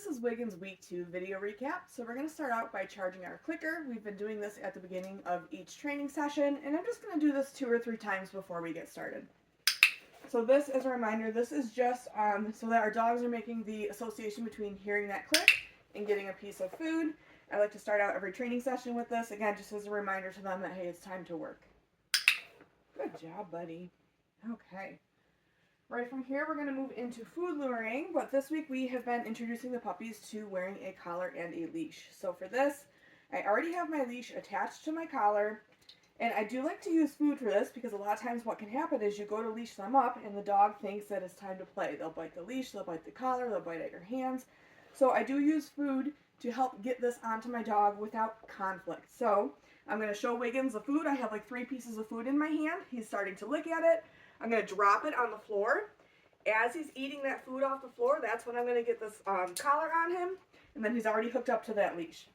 This is Wiggins Week 2 video recap. So we're going to start out by charging our clicker. We've been doing this at the beginning of each training session, and I'm just going to do this 2 or 3 times before we get started. So this, as a reminder, this is just so that our dogs are making the association between hearing that click and getting a piece of food. I like to start out every training session with this, again, just as a reminder to them that, hey, it's time to work. Good job, buddy. Okay. Right from here, we're going to move into food luring, but this week we have been introducing the puppies to wearing a collar and a leash. So for this, I already have my leash attached to my collar, and I do like to use food for this because a lot of times what can happen is you go to leash them up and the dog thinks that it's time to play. They'll bite the leash, they'll bite the collar, they'll bite at your hands. So I do use food to help get this onto my dog without conflict. So I'm going to show Wiggins the food. I have like 3 pieces of food in my hand. He's starting to lick at it. I'm going to drop it on the floor. As he's eating that food off the floor, that's when I'm going to get this collar on him, and then he's already hooked up to that leash.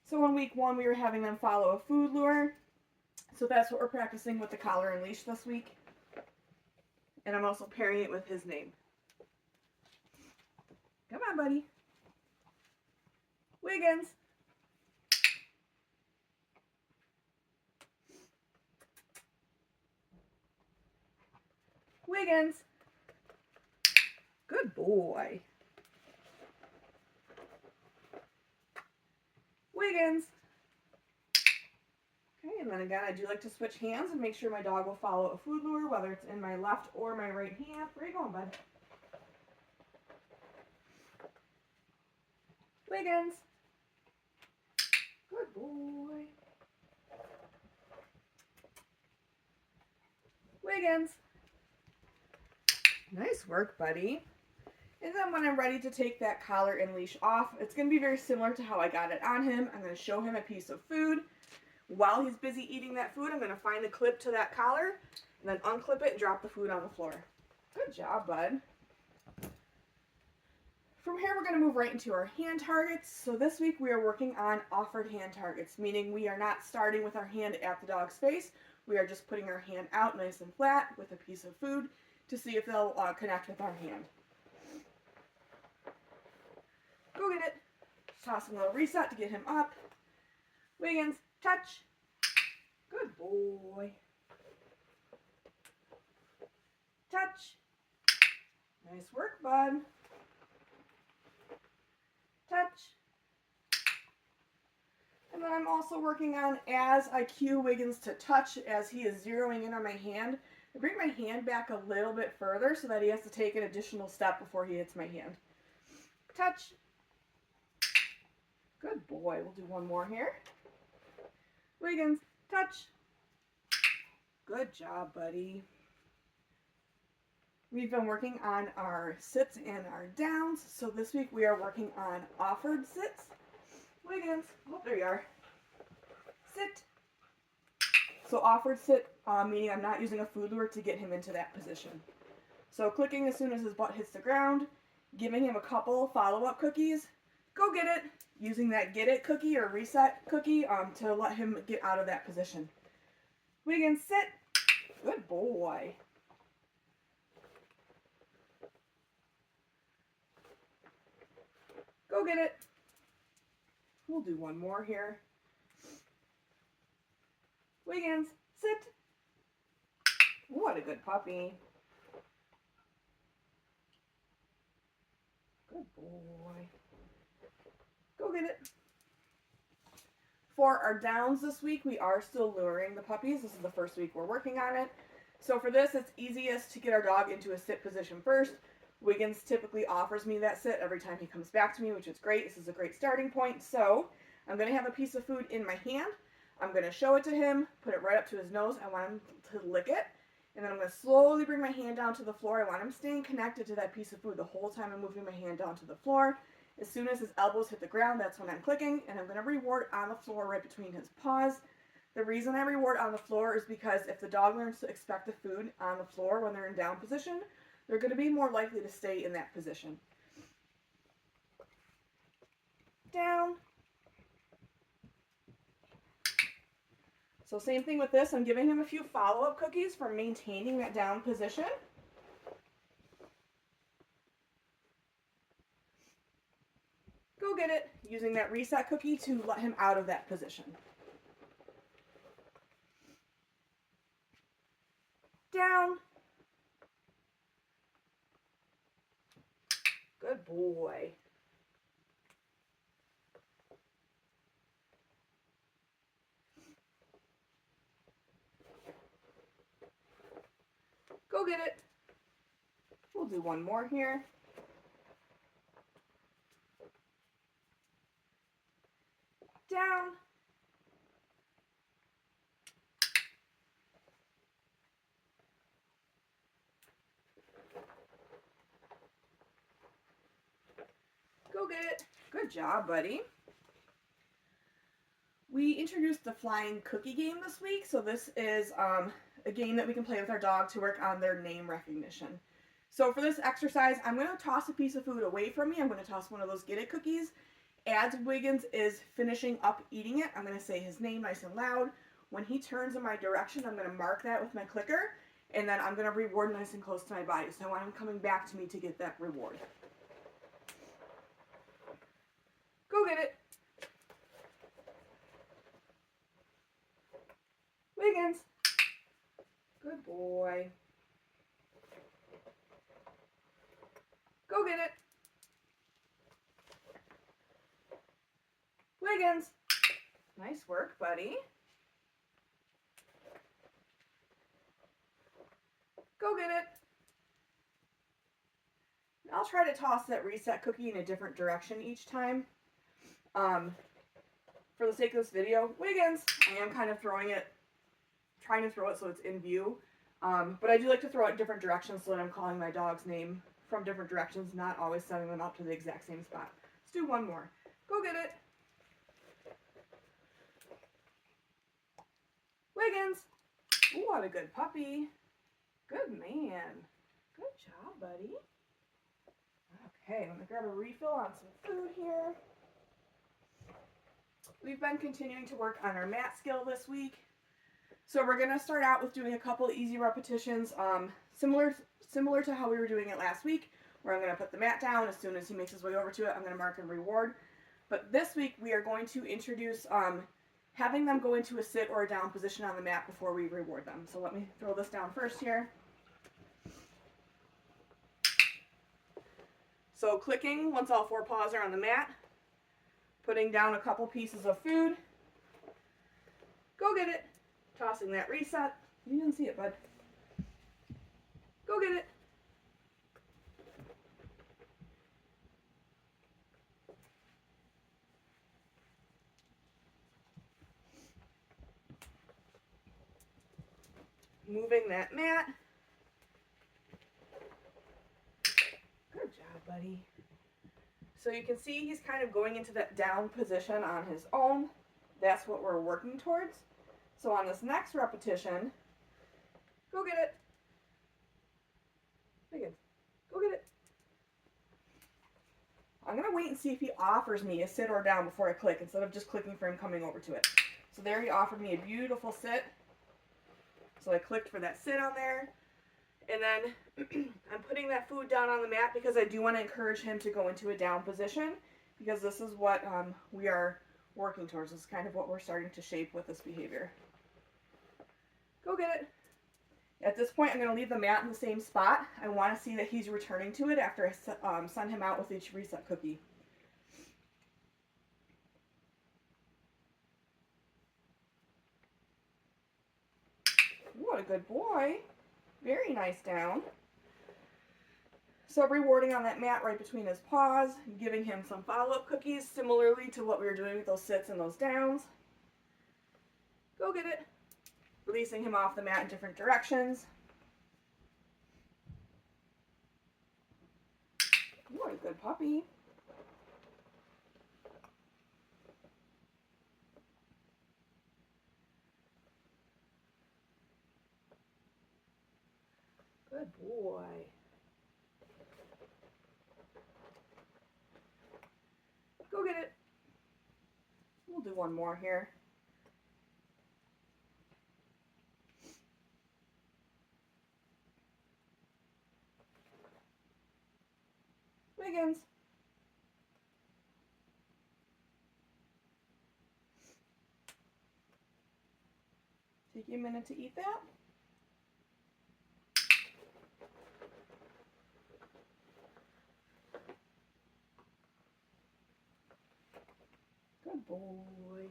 So in week 1, we were having them follow a food lure. So that's what we're practicing with the collar and leash this week. And I'm also pairing it with his name. Come on, buddy. Wiggins. Wiggins. Good boy. Wiggins. Okay, and then again, I do like to switch hands and make sure my dog will follow a food lure, whether it's in my left or my right hand. Where are you going, bud? Wiggins. Good boy. Wiggins. Nice work, buddy. And then when I'm ready to take that collar and leash off, it's going to be very similar to how I got it on him. I'm going to show him a piece of food. While he's busy eating that food, I'm going to find the clip to that collar and then unclip it and drop the food on the floor. Good job, bud. From here, we're going to move right into our hand targets. So this week we are working on offered hand targets, meaning we are not starting with our hand at the dog's face. We are just putting our hand out nice and flat with a piece of food to see if they'll connect with our hand. Go get it. Toss him a little reset to get him up. Wiggins, touch. Good boy. Touch. Nice work, bud. Touch. And then I'm also working on, as I cue Wiggins to touch, as he is zeroing in on my hand, I bring my hand back a little bit further so that he has to take an additional step before he hits my hand. Touch. Good boy. We'll do one more here. Wiggins, touch. Good job, buddy. We've been working on our sits and our downs. So this week we are working on offered sits. Wiggins, oh, there you are. Sit. So offered sit, meaning I'm not using a food lure to get him into that position. So clicking as soon as his butt hits the ground, giving him a couple follow-up cookies. Go get it. Using that get it cookie or reset cookie to let him get out of that position. Wiggins, sit. Good boy. Go get it. We'll do one more here. Wiggins, sit. What a good puppy. Good boy. Go get it. For our downs this week, we are still luring the puppies. This is the first week we're working on it. So for this, it's easiest to get our dog into a sit position first. Wiggins typically offers me that sit every time he comes back to me, which is great. This is a great starting point. So I'm going to have a piece of food in my hand. I'm going to show it to him, put it right up to his nose. I want him to lick it. And then I'm going to slowly bring my hand down to the floor. I want him staying connected to that piece of food the whole time I'm moving my hand down to the floor. As soon as his elbows hit the ground, that's when I'm clicking. And I'm going to reward on the floor right between his paws. The reason I reward on the floor is because if the dog learns to expect the food on the floor when they're in down position, they're going to be more likely to stay in that position. Down. So same thing with this. I'm giving him a few follow-up cookies for maintaining that down position. Go get it. Using that reset cookie to let him out of that position. Down. Good boy. Go get it. We'll do one more here. Down. Go get it. Good job, buddy. We introduced the flying cookie game this week, so this is a game that we can play with our dog to work on their name recognition. So for this exercise, I'm going to toss a piece of food away from me. I'm going to toss one of those Get It cookies. As Wiggins is finishing up eating it, I'm going to say his name nice and loud. When he turns in my direction, I'm going to mark that with my clicker, and then I'm going to reward nice and close to my body. So I want him coming back to me to get that reward. Go get it. Wiggins. Good boy. Go get it. Wiggins. Nice work, buddy. Go get it. I'll try to toss that reset cookie in a different direction each time. For the sake of this video, Wiggins, I am kind of trying to throw it so it's in view. But I do like to throw it in different directions so that I'm calling my dog's name from different directions, not always sending them up to the exact same spot. Let's do one more. Go get it. Wiggins. Ooh, what a good puppy. Good man. Good job, buddy. Okay, I'm going to grab a refill on some food here. We've been continuing to work on our mat skill this week. So we're going to start out with doing a couple easy repetitions, similar to how we were doing it last week, where I'm going to put the mat down. As soon as he makes his way over to it, I'm going to mark and reward. But this week we are going to introduce having them go into a sit or a down position on the mat before we reward them. So let me throw this down first here. So clicking once all four paws are on the mat, putting down a couple pieces of food. Go get it. Tossing that reset. You didn't see it, bud. Go get it. Moving that mat. Good job, buddy. So you can see he's kind of going into that down position on his own. That's what we're working towards. So on this next repetition, go get it. Wiggins, go get it. I'm going to wait and see if he offers me a sit or down before I click, instead of just clicking for him coming over to it. So there he offered me a beautiful sit. So I clicked for that sit on there. And then I'm putting that food down on the mat because I do want to encourage him to go into a down position, because this is what we are working towards. This is kind of what we're starting to shape with this behavior. Go get it. At this point, I'm going to leave the mat in the same spot. I want to see that he's returning to it after I send him out with each reset cookie. What a good boy. Very nice down. So rewarding on that mat right between his paws, giving him some follow-up cookies, similarly to what we were doing with those sits and those downs. Go get it. Releasing him off the mat in different directions. What a good puppy. Good boy. Go get it. We'll do one more here. Wiggins. Take you a minute to eat that. Good boy.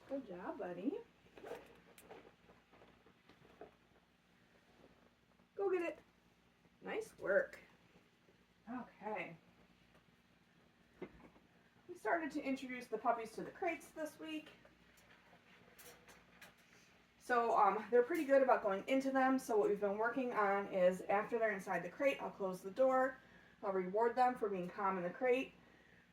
Good job, buddy. Go get it. Nice work. Okay. We started to introduce the puppies to the crates this week. So they're pretty good about going into them. So what we've been working on is after they're inside the crate, I'll close the door. I'll reward them for being calm in the crate.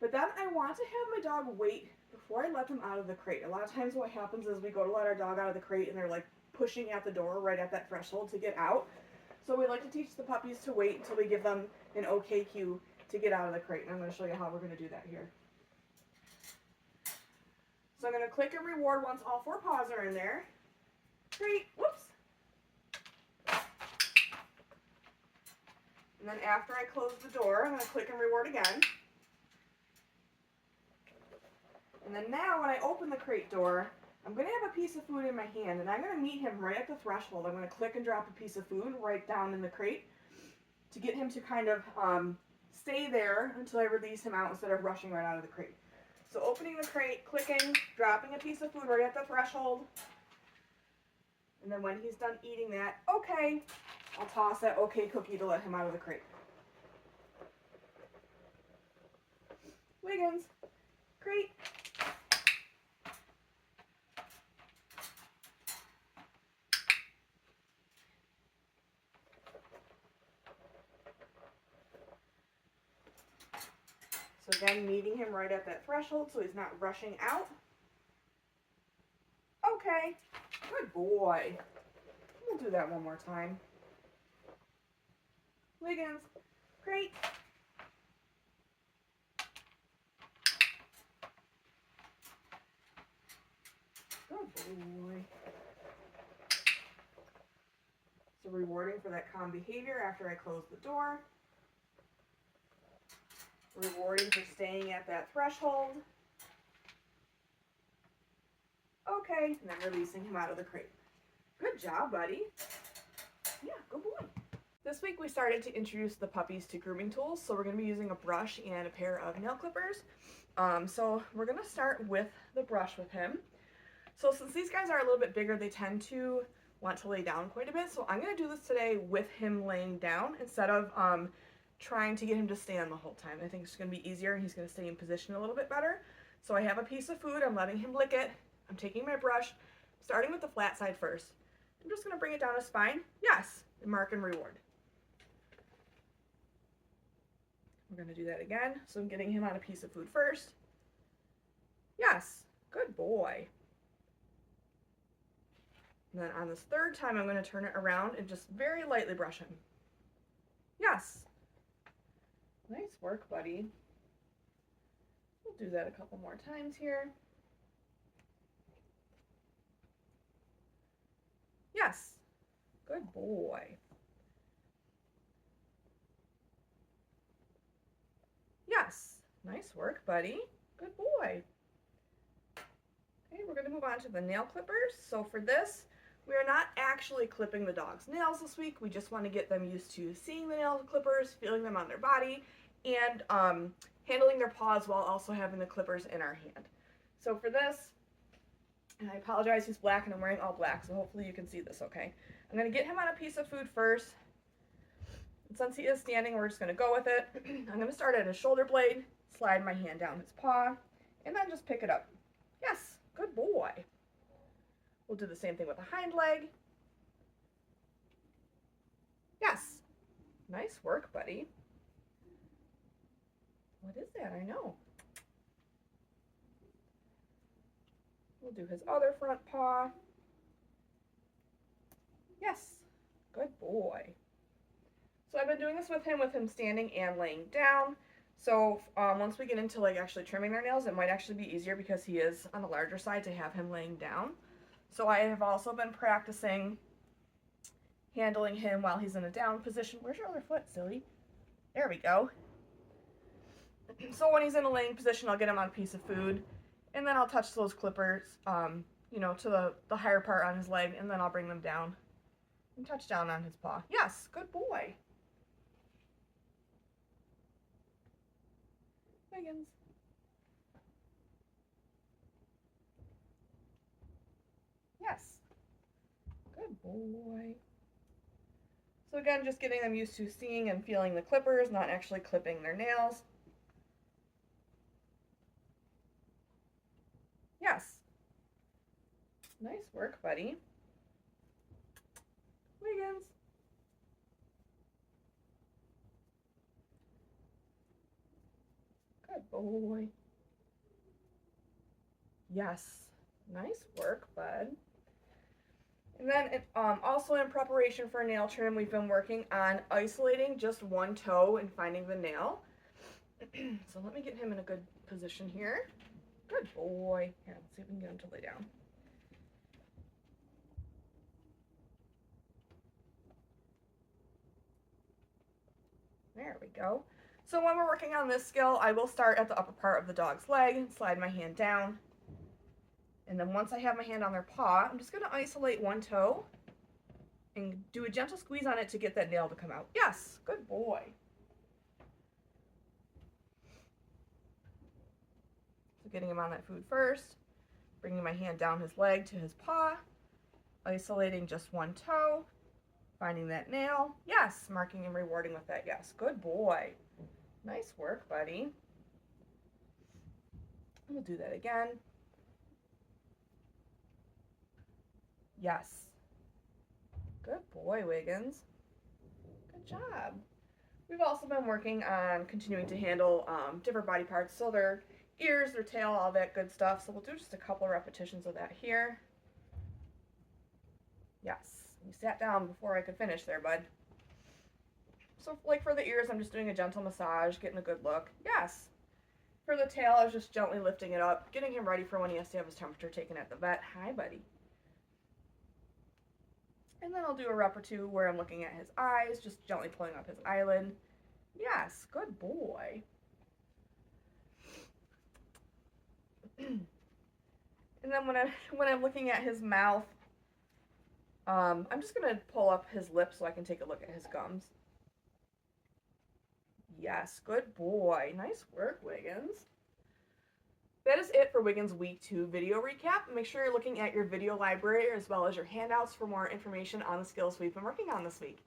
But then I want to have my dog wait before I let them out of the crate. A lot of times what happens is we go to let our dog out of the crate and they're like pushing at the door right at that threshold to get out. So we like to teach the puppies to wait until we give them an okay cue to get out of the crate. And I'm going to show you how we're going to do that here. So I'm going to click and reward once all 4 paws are in there. Crate, whoops. And then after I close the door, I'm going to click and reward again. And then now when I open the crate door, I'm going to have a piece of food in my hand, and I'm going to meet him right at the threshold. I'm going to click and drop a piece of food right down in the crate to get him to kind of stay there until I release him out instead of rushing right out of the crate. So opening the crate, clicking, dropping a piece of food right at the threshold. And then when he's done eating that, okay, I'll toss that okay cookie to let him out of the crate. Wiggins, crate. So again, meeting him right at that threshold so he's not rushing out. Okay, good boy. We'll do that one more time. Wiggins, crate. Good boy. So rewarding for that calm behavior after I close the door. Rewarding for staying at that threshold. Okay, and then releasing him out of the crate. Good job, buddy. Yeah, good boy. This week we started to introduce the puppies to grooming tools, so we're going to be using a brush and a pair of nail clippers. So we're going to start with the brush with him. So since these guys are a little bit bigger, they tend to want to lay down quite a bit, so I'm going to do this today with him laying down instead of trying to get him to stand the whole time. I think it's going to be easier and he's going to stay in position a little bit better. So I have a piece of food, I'm letting him lick it. I'm taking my brush, starting with the flat side first. I'm just going to bring it down his spine. Yes, and mark and reward. We're going to do that again. So I'm getting him on a piece of food first. Yes, good boy. And then on this third time, I'm going to turn it around and just very lightly brush him. Yes. Nice work, buddy. We'll do that a couple more times here. Yes. Good boy. Yes. Nice work, buddy. Good boy. Okay, we're going to move on to the nail clippers. So for this, we are not actually clipping the dog's nails this week. We just want to get them used to seeing the nail clippers, feeling them on their body, and handling their paws while also having the clippers in our hand. So for this, and I apologize, he's black and I'm wearing all black, so hopefully you can see this okay. I'm going to get him on a piece of food first. And since he is standing, we're just going to go with it. I'm going to start at his shoulder blade, slide my hand down his paw, and then just pick it up. Yes, good boy. We'll do the same thing with the hind leg. Yes. Nice work, buddy. What is that? I know. We'll do his other front paw. Yes. Good boy. So I've been doing this with him standing and laying down. So once we get into like actually trimming their nails, it might actually be easier because he is on the larger side to have him laying down. So I have also been practicing handling him while he's in a down position. Where's your other foot, silly? There we go. So when he's in a laying position, I'll get him on a piece of food, and then I'll touch those clippers, you know, to the higher part on his leg, and then I'll bring them down and touch down on his paw. Yes, good boy. Wiggins. Yes, good boy. So again, just getting them used to seeing and feeling the clippers, not actually clipping their nails. Yes. Nice work, buddy. Wiggins. Good boy. Yes. Nice work, bud. And then also in preparation for nail trim, we've been working on isolating just one toe and finding the nail. So let me get him in a good position here. Good boy. Here, let's see if we can get him to lay down. There we go. So when we're working on this skill, I will start at the upper part of the dog's leg, slide my hand down, and then once I have my hand on their paw, I'm just going to isolate one toe and do a gentle squeeze on it to get that nail to come out. Yes, good boy. So getting him on that food first, bringing my hand down his leg to his paw, isolating just one toe, finding that nail. Yes, marking and rewarding with that. Yes, good boy. Nice work, buddy. We'll do that again. Yes. Good boy, Wiggins. Good job. We've also been working on continuing to handle different body parts, so their ears, their tail, all that good stuff. So we'll do just a couple of repetitions of that here. Yes. You sat down before I could finish there, bud. So like for the ears, I'm just doing a gentle massage, getting a good look. Yes. For the tail, I was just gently lifting it up, getting him ready for when he has to have his temperature taken at the vet. Hi, buddy. And then I'll do a rep or two where I'm looking at his eyes, just gently pulling up his eyelid. Yes, good boy. And then when I'm looking at his mouth, I'm just gonna pull up his lips so I can take a look at his gums. Yes, good boy. Nice work, Wiggins. That is it for Wiggins Week 2 video recap. Make sure you're looking at your video library as well as your handouts for more information on the skills we've been working on this week.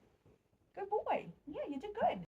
Good boy. Yeah, you did good.